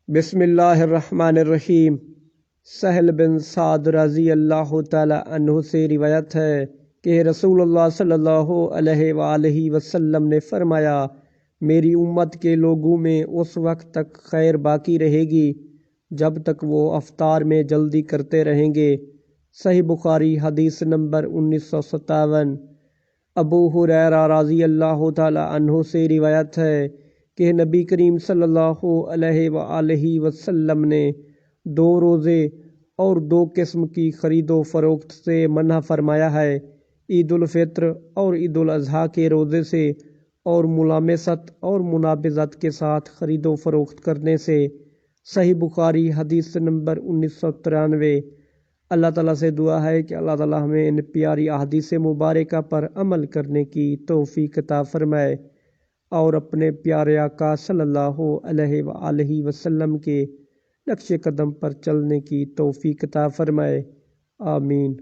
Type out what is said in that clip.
بسم اللہ الرحمن الرحیم۔ سہل بن سعد رضی اللہ تعالی عنہ سے روایت ہے کہ رسول اللہ صلی اللہ علیہ وآلہ وسلم نے فرمایا، میری امت کے لوگوں میں اس وقت تک خیر باقی رہے گی جب تک وہ افطار میں جلدی کرتے رہیں گے۔ صحیح بخاری حدیث نمبر 1957۔ ابو ہریرہ رضی اللہ تعالی عنہ سے روایت ہے کہ نبی کریم صلی اللہ علیہ وآلہ وسلم نے 2 روزے اور 2 قسم کی خرید و فروخت سے منع فرمایا ہے، عید الفطر اور عید الاضحیٰ کے روزے سے اور ملامست اور منابذت کے ساتھ خرید و فروخت کرنے سے۔ صحیح بخاری حدیث نمبر 1993۔ اللہ تعالیٰ سے دعا ہے کہ اللہ تعالیٰ ہمیں ان پیاری احادیث مبارکہ پر عمل کرنے کی توفیق عطا فرمائے اور اپنے پیارے آقا صلی اللہ علیہ وآلہ وسلم کے نقش قدم پر چلنے کی توفیق عطا فرمائے، آمین۔